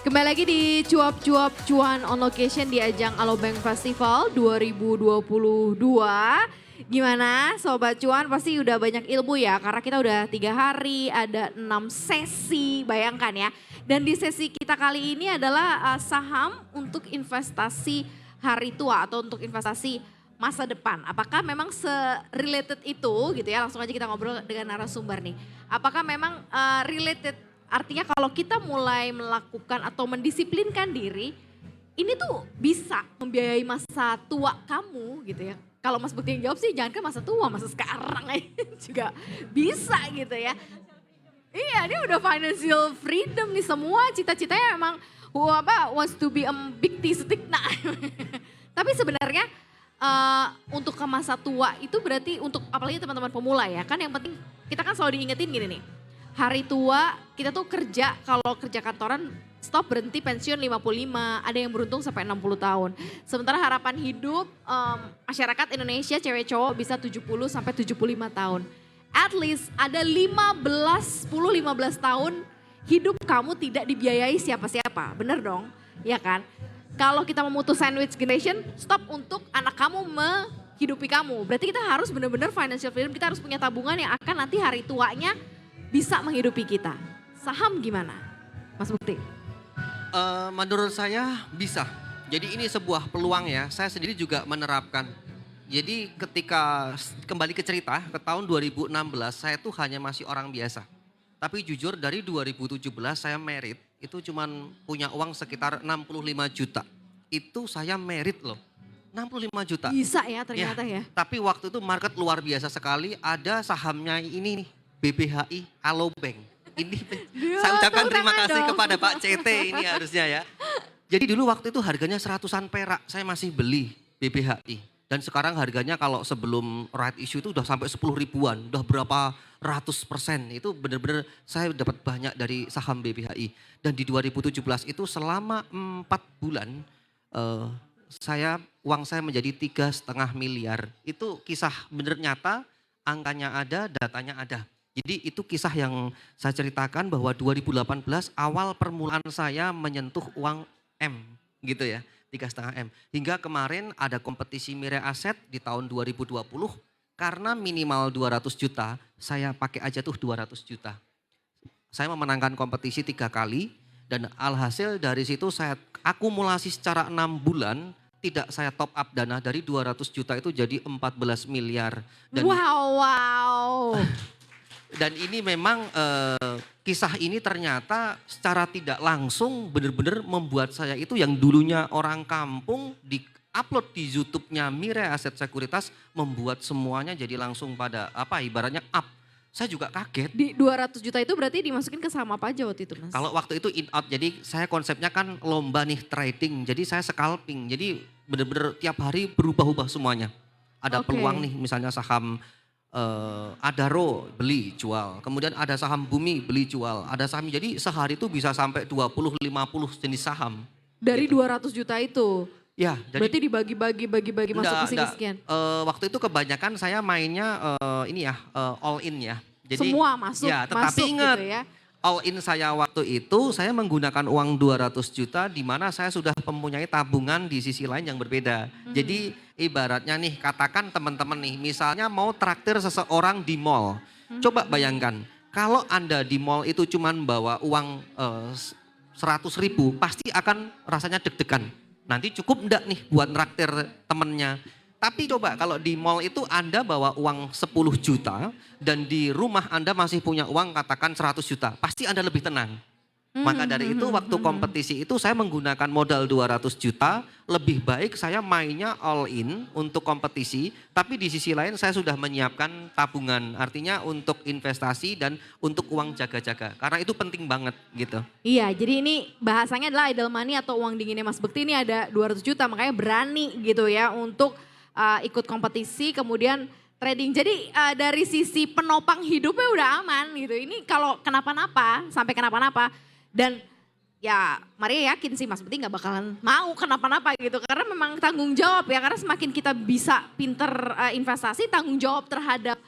Kembali lagi di Cuap-Cuap Cuan on Location di ajang Alobank Festival 2022. Gimana Sobat Cuan, pasti udah banyak ilmu ya karena kita udah 3 hari, ada 6 sesi, bayangkan ya. Dan di sesi kita kali ini adalah saham untuk investasi hari tua atau untuk investasi masa depan. Apakah memang se-related itu gitu ya, langsung aja kita ngobrol dengan narasumber nih. Apakah memang related? Artinya kalau kita mulai melakukan atau mendisiplinkan diri, ini tuh bisa membiayai masa tua kamu gitu ya. Kalau Mas Bekti yang jawab sih jangan kan masa tua, masa sekarang aja juga bisa gitu ya. Iya, dia udah financial freedom nih, semua cita-citanya emang wants to be a big stick. Nah, tapi sebenarnya untuk ke masa tua itu berarti untuk apalagi teman-teman pemula ya, kan yang penting kita kan selalu diingetin gini nih. Hari tua kita tuh kerja, kalau kerja kantoran stop berhenti pensiun 55, ada yang beruntung sampai 60 tahun. Sementara harapan hidup masyarakat Indonesia cewek cowok bisa 70 sampai 75 tahun. At least ada 10-15 tahun hidup kamu tidak dibiayai siapa-siapa, bener dong? Ya kan? Kalau kita memutus sandwich generation, stop untuk anak kamu menghidupi kamu. Berarti kita harus benar-benar financial freedom, kita harus punya tabungan yang akan nanti hari tuanya bisa menghidupi kita. Saham gimana, Mas Bekti? Menurut saya bisa. Jadi ini sebuah peluang ya, saya sendiri juga menerapkan. Jadi ketika kembali ke cerita, ke tahun 2016 saya tuh hanya masih orang biasa. Tapi jujur dari 2017 saya merit, itu cuman punya uang sekitar 65 juta. Itu saya merit loh, 65 juta. Bisa ya ternyata ya. Tapi waktu itu market luar biasa sekali, ada sahamnya ini nih, BBHI Alobank. Ini saya ucapkan terima kasih kepada Pak CT ini harusnya ya. Jadi dulu waktu itu harganya 100-an perak, saya masih beli BBHI. Dan sekarang harganya kalau sebelum right issue itu udah sampai 10 ribuan, udah berapa ratus %. Itu benar-benar saya dapat banyak dari saham BBHI. Dan di 2017 itu selama 4 bulan uang saya menjadi 3,5 miliar. Itu kisah benar nyata, angkanya ada, datanya ada. Jadi itu kisah yang saya ceritakan bahwa 2018 awal permulaan saya menyentuh uang M gitu ya, 3,5 M. Hingga kemarin ada kompetisi Mirae Asset di tahun 2020 karena minimal 200 juta, saya pakai aja tuh 200 juta. Saya memenangkan kompetisi 3 kali dan alhasil dari situ saya akumulasi secara 6 bulan, tidak saya top up dana dari 200 juta itu jadi 14 miliar. Dan wow. Dan ini memang kisah ini ternyata secara tidak langsung benar-benar membuat saya itu yang dulunya orang kampung di-upload di YouTube-nya Mirae Asset Sekuritas membuat semuanya jadi langsung pada ibaratnya up. Saya juga kaget. Di 200 juta itu berarti dimasukin ke saham apa aja waktu itu, Mas? Kalau waktu itu in out, jadi saya konsepnya kan lomba nih trading, jadi saya scalping. Jadi benar-benar tiap hari berubah-ubah semuanya. Ada peluang nih misalnya saham Adaro beli jual, kemudian ada saham Bumi beli jual, ada saham, jadi sehari itu bisa sampai 20-50 jenis saham. Dari gitu. 200 juta itu? Ya. Jadi, berarti dibagi-bagi masuk ke sekian? Waktu itu kebanyakan saya mainnya all in ya. Jadi, semua masuk, ya, tetapi ingat, gitu ya? all in saya waktu itu saya menggunakan uang 200 juta di mana saya sudah mempunyai tabungan di sisi lain yang berbeda. Jadi ibaratnya nih katakan teman-teman nih misalnya mau traktir seseorang di mall. Coba bayangkan kalau Anda di mall itu cuman bawa uang 100 ribu pasti akan rasanya deg-degan. Nanti cukup enggak nih buat traktir temennya. Tapi coba kalau di mall itu Anda bawa uang 10 juta dan di rumah Anda masih punya uang katakan 100 juta. Pasti Anda lebih tenang. Maka dari itu waktu kompetisi itu saya menggunakan modal 200 juta. Lebih baik saya mainnya all in untuk kompetisi. Tapi di sisi lain saya sudah menyiapkan tabungan. Artinya untuk investasi dan untuk uang jaga-jaga. Karena itu penting banget gitu. Iya, jadi ini bahasanya adalah idle money atau uang dinginnya Mas Bekti ini ada 200 juta. Makanya berani gitu ya untuk ikut kompetisi kemudian trading. Jadi dari sisi penopang hidupnya udah aman gitu. Ini kalau kenapa-napa, sampai kenapa-napa. Dan ya Maria yakin sih Mas Bekti gak bakalan mau kenapa-napa gitu. Karena memang tanggung jawab ya. Karena semakin kita bisa pinter investasi, tanggung jawab terhadap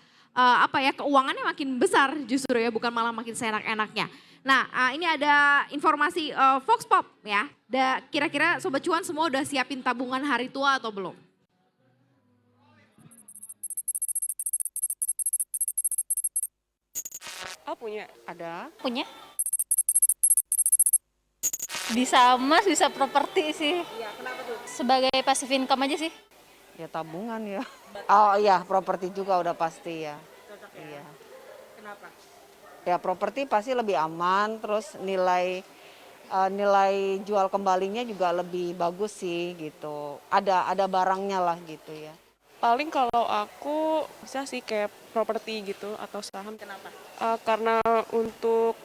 keuangannya makin besar justru ya. Bukan malah makin seenak-enaknya. Nah, ini ada informasi Vox Pop ya. Kira-kira Sobat Cuan semua udah siapin tabungan hari tua atau belum? Oh punya, ada. Punya? Bisa emas, bisa properti sih. Iya, kenapa tuh? Sebagai passive income aja sih. Ya tabungan ya. Oh iya, properti juga udah pasti ya. Cocok ya. Iya. Kenapa? Ya properti pasti lebih aman, terus nilai jual kembalinya juga lebih bagus sih gitu. Ada barangnya lah gitu ya. Paling kalau aku bisa sih kayak properti gitu atau saham. Kenapa? Karena untuk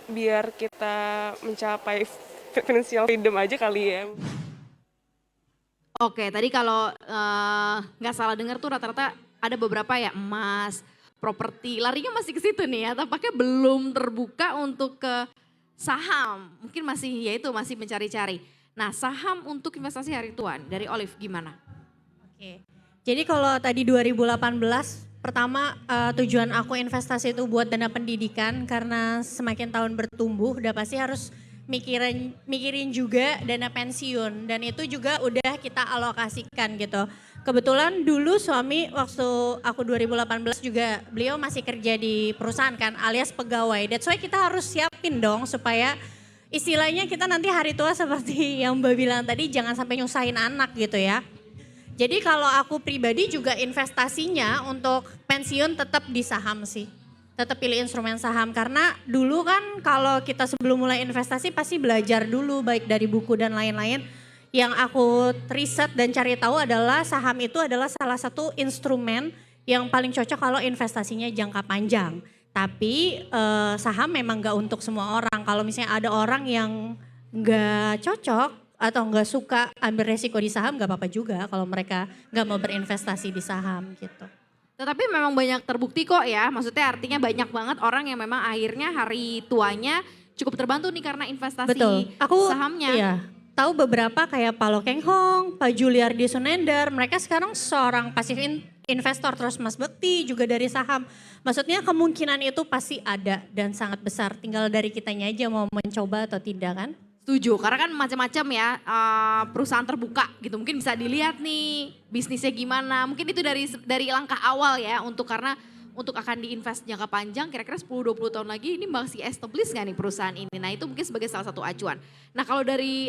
biar kita mencapai financial freedom aja kali ya. Oke, tadi kalau nggak salah dengar tuh rata-rata ada beberapa ya emas, properti, larinya masih ke situ nih ya, tampaknya belum terbuka untuk ke saham. Mungkin masih ya itu masih mencari-cari. Nah, saham untuk investasi hari tuan dari Olive gimana? Oke. Jadi kalau tadi 2018 pertama tujuan aku investasi itu buat dana pendidikan karena semakin tahun bertumbuh udah pasti harus mikirin juga dana pensiun dan itu juga udah kita alokasikan gitu. Kebetulan dulu suami waktu aku 2018 juga beliau masih kerja di perusahaan kan alias pegawai. That's why kita harus siapin dong supaya istilahnya kita nanti hari tua seperti yang Mbak bilang tadi jangan sampai nyusahin anak gitu ya. Jadi kalau aku pribadi juga investasinya untuk pensiun tetap di saham sih. Tetap pilih instrumen saham karena dulu kan kalau kita sebelum mulai investasi pasti belajar dulu baik dari buku dan lain-lain. Yang aku riset dan cari tahu adalah saham itu adalah salah satu instrumen yang paling cocok kalau investasinya jangka panjang. Tapi saham memang gak untuk semua orang. Kalau misalnya ada orang yang gak cocok atau nggak suka ambil resiko di saham nggak apa-apa juga kalau mereka nggak mau berinvestasi di saham gitu. Tetapi memang banyak terbukti kok ya, maksudnya artinya banyak banget orang yang memang akhirnya hari tuanya cukup terbantu nih karena investasi Betul. Aku sahamnya. iya, tahu beberapa kayak Pak Lo Keng Hong, Pak Juliardi Sunender, mereka sekarang seorang pasif investor, terus Mas Bekti juga dari saham. Maksudnya kemungkinan itu pasti ada dan sangat besar, tinggal dari kitanya aja mau mencoba atau tidak kan. Setuju, karena kan macam-macam ya perusahaan terbuka gitu. Mungkin bisa dilihat nih bisnisnya gimana. Mungkin itu dari langkah awal ya karena untuk akan diinvest jangka panjang kira-kira 10-20 tahun lagi ini masih established gak nih perusahaan ini. Nah itu mungkin sebagai salah satu acuan. Nah kalau dari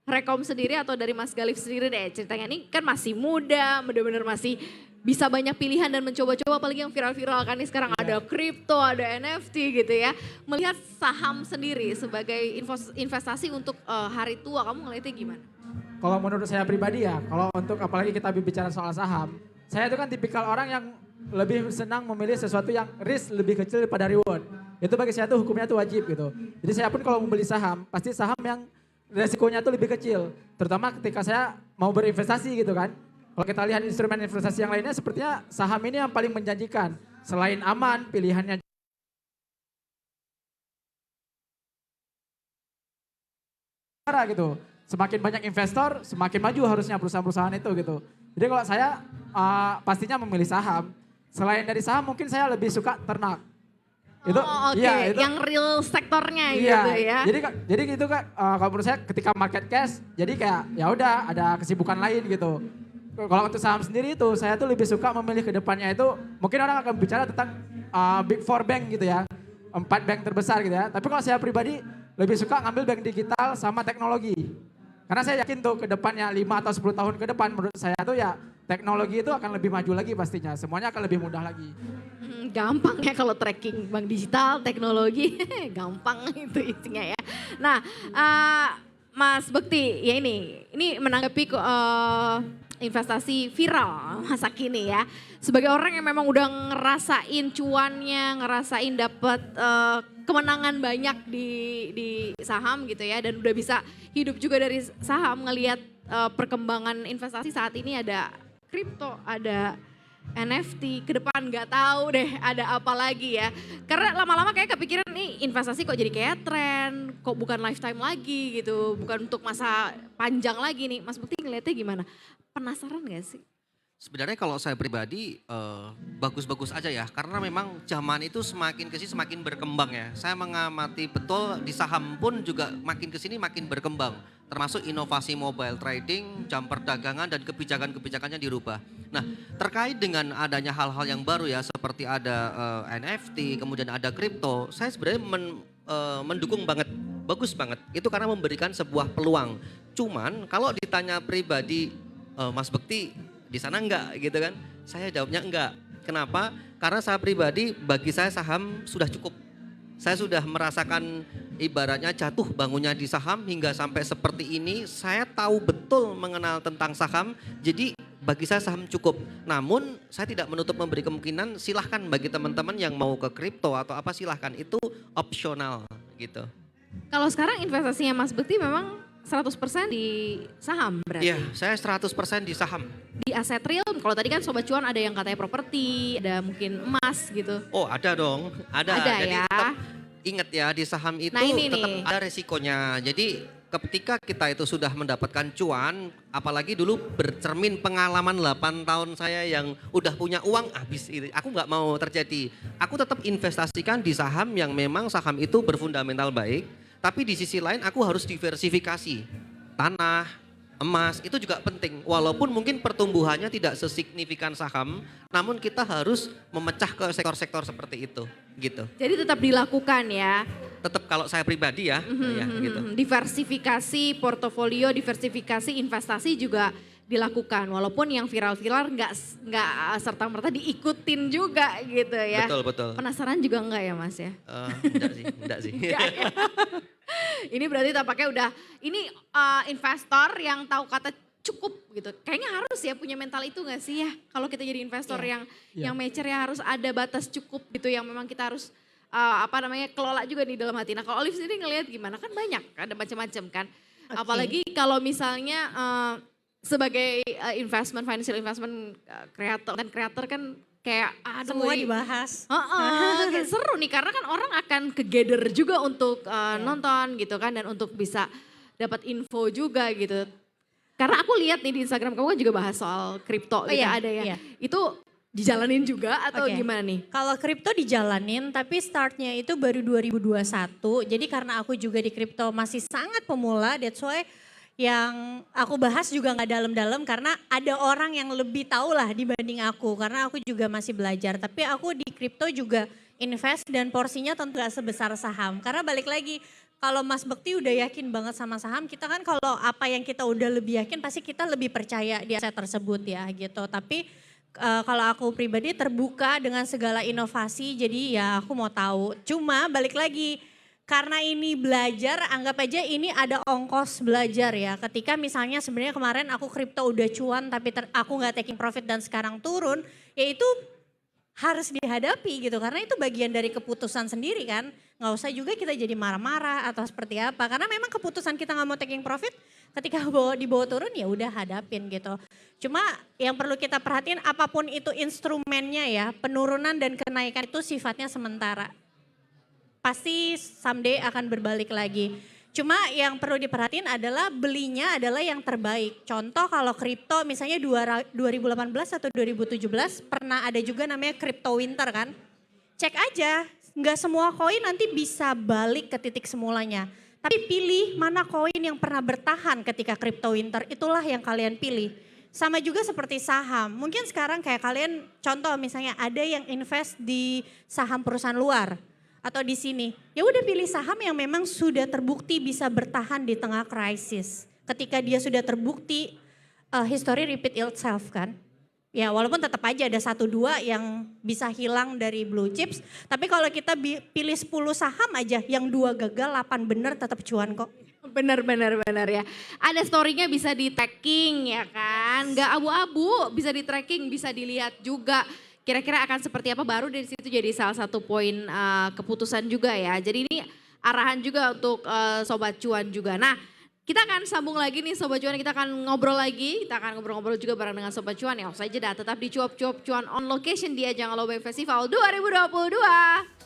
Rekom sendiri atau dari Mas Galif sendiri deh ceritanya ini kan masih muda, benar-benar masih bisa banyak pilihan dan mencoba-coba apalagi yang viral-viral kan nih sekarang ada kripto, ada NFT gitu ya. Melihat saham sendiri sebagai investasi untuk hari tua kamu ngeliatnya gimana? Kalau menurut saya pribadi ya, kalau untuk apalagi kita bicara soal saham, saya itu kan tipikal orang yang lebih senang memilih sesuatu yang risk lebih kecil daripada reward. Itu bagi saya tuh hukumnya tuh wajib gitu. Jadi saya pun kalau membeli saham, pasti saham yang resikonya tuh lebih kecil. Terutama ketika saya mau berinvestasi gitu kan. Kalau kita lihat instrumen investasi yang lainnya sepertinya saham ini yang paling menjanjikan. Selain aman, pilihannya gitu. Semakin banyak investor, semakin maju harusnya perusahaan-perusahaan itu gitu. Jadi kalau saya pastinya memilih saham. Selain dari saham mungkin saya lebih suka ternak. Itu, oke. Iya, itu, yang real sektornya iya, gitu ya. Jadi gitu kan kalau menurut saya ketika market cash, jadi kayak ya udah ada kesibukan lain gitu. Kalau untuk saham sendiri itu saya tuh lebih suka memilih ke depannya itu mungkin orang akan bicara tentang big four bank gitu ya. 4 bank terbesar gitu ya. Tapi kalau saya pribadi lebih suka ngambil bank digital sama teknologi. Karena saya yakin tuh ke depannya 5 atau 10 tahun ke depan menurut saya tuh ya teknologi itu akan lebih maju lagi pastinya. Semuanya akan lebih mudah lagi. Gampang ya kalau tracking bank digital, teknologi, gampang itu intinya ya. Nah, Mas Bekti, ya ini menanggapi investasi viral masa kini ya. Sebagai orang yang memang udah ngerasain cuannya, ngerasain dapat kemenangan banyak di saham gitu ya. Dan udah bisa hidup juga dari saham ngelihat perkembangan investasi saat ini ada kripto, ada NFT, ke depan nggak tahu deh ada apa lagi ya. Karena lama-lama kayak kepikiran nih investasi kok jadi kayak tren, kok bukan lifetime lagi gitu, bukan untuk masa panjang lagi nih. Mas Bukti ngeliatnya gimana? Penasaran gak sih? Sebenarnya kalau saya pribadi bagus-bagus aja ya, karena memang zaman itu semakin kesini semakin berkembang ya. Saya mengamati betul di saham pun juga makin kesini makin berkembang. Termasuk inovasi mobile trading, jam perdagangan dan kebijakan-kebijakannya dirubah. Nah terkait dengan adanya hal-hal yang baru ya seperti ada NFT, kemudian ada kripto, saya sebenarnya mendukung banget, bagus banget. Itu karena memberikan sebuah peluang. Cuman kalau ditanya pribadi Mas Bekti, di sana enggak gitu kan? Saya jawabnya enggak. Kenapa? Karena saya pribadi bagi saya saham sudah cukup. Saya sudah merasakan ibaratnya jatuh bangunnya di saham hingga sampai seperti ini. Saya tahu betul mengenal tentang saham. Jadi bagi saya saham cukup. Namun saya tidak menutup memberi kemungkinan silahkan bagi teman-teman yang mau ke kripto atau apa silahkan. Itu opsional gitu. Kalau sekarang investasinya Mas Bekti memang 100% di saham berarti? Iya, saya 100% di saham. Di aset real, kalau tadi kan Sobat Cuan ada yang katanya properti, ada mungkin emas gitu. Oh ada dong, ada. Ada Jadi ya. tetap ingat ya di saham itu Nah, ini tetap nih. ada resikonya. Jadi ketika kita itu sudah mendapatkan cuan, apalagi dulu bercermin pengalaman 8 tahun saya yang udah punya uang habis itu. Aku nggak mau terjadi. Aku tetap investasikan di saham yang memang saham itu berfundamental baik. Tapi di sisi lain aku harus diversifikasi. Tanah, emas itu juga penting. Walaupun mungkin pertumbuhannya tidak sesignifikan saham, namun kita harus memecah ke sektor-sektor seperti itu, gitu. Jadi tetap dilakukan ya. Tetap kalau saya pribadi ya, ya gitu. Diversifikasi portofolio, diversifikasi investasi juga dilakukan. Walaupun yang viral-viral nggak serta-merta diikutin juga gitu ya. Betul, betul. Penasaran juga enggak ya Mas ya? Enggak sih. Ini berarti tampaknya udah, ini investor yang tahu kata cukup gitu. Kayaknya harus ya punya mental itu gak sih ya? Kalau kita jadi investor yang mature ya harus ada batas cukup gitu yang memang kita harus kelola juga di dalam hati. Nah kalau Olive sendiri ngelihat gimana? Kan banyak, ada macam-macam kan. Oke. Apalagi kalau misalnya sebagai financial investment creator kan kayak aduh Semua ini- dibahas. Kayak seru nih karena kan orang akan ke-gather juga untuk nonton gitu kan dan untuk bisa dapat info juga gitu. Karena aku lihat nih di Instagram kamu kan juga bahas soal kripto gitu iya, ada ya. iya. Itu dijalanin juga atau Oke. gimana nih? Kalau kripto dijalanin tapi startnya itu baru 2021. Jadi karena aku juga di kripto masih sangat pemula, that's why yang aku bahas juga nggak dalam-dalam karena ada orang yang lebih tahu lah dibanding aku. Karena aku juga masih belajar. Tapi aku di kripto juga invest dan porsinya tentu gak sebesar saham. Karena balik lagi kalau Mas Bekti udah yakin banget sama saham, kita kan kalau apa yang kita udah lebih yakin pasti kita lebih percaya di aset tersebut ya gitu. Tapi kalau aku pribadi terbuka dengan segala inovasi jadi ya aku mau tahu. Cuma balik lagi karena ini belajar, anggap aja ini ada ongkos belajar ya. Ketika misalnya sebenarnya kemarin aku kripto udah cuan tapi aku nggak taking profit dan sekarang turun, ya itu harus dihadapi gitu. Karena itu bagian dari keputusan sendiri kan. Nggak usah juga kita jadi marah-marah atau seperti apa. Karena memang keputusan kita nggak mau taking profit, ketika dibawa turun ya udah hadapin gitu. Cuma yang perlu kita perhatiin apapun itu instrumennya ya, penurunan dan kenaikan itu sifatnya sementara. Pasti someday akan berbalik lagi. Cuma yang perlu diperhatiin adalah belinya adalah yang terbaik. Contoh kalau kripto misalnya 2018 atau 2017 pernah ada juga namanya crypto winter kan. Cek aja, nggak semua koin nanti bisa balik ke titik semulanya. Tapi pilih mana koin yang pernah bertahan ketika crypto winter, itulah yang kalian pilih. Sama juga seperti saham. Mungkin sekarang kayak kalian contoh misalnya ada yang invest di saham perusahaan luar. Atau di sini, ya udah pilih saham yang memang sudah terbukti bisa bertahan di tengah krisis. Ketika dia sudah terbukti, history repeat itself kan. Ya walaupun tetap aja ada 1-2 yang bisa hilang dari blue chips. Tapi kalau kita pilih 10 saham aja, yang 2 gagal, 8 bener tetap cuan kok. Benar ya. Ada story-nya bisa di tracking ya kan. Nggak abu-abu, bisa di tracking, bisa dilihat juga. Kira-kira akan seperti apa baru dari situ jadi salah satu poin keputusan juga ya. Jadi ini arahan juga untuk Sobat Cuan juga. Nah kita akan sambung lagi nih Sobat Cuan, kita akan ngobrol lagi. Kita akan ngobrol-ngobrol juga bareng dengan Sobat Cuan ya. Usai jeda tetap di Cuap-Cuap Cuan on location di ajang Alobank Festival 2022.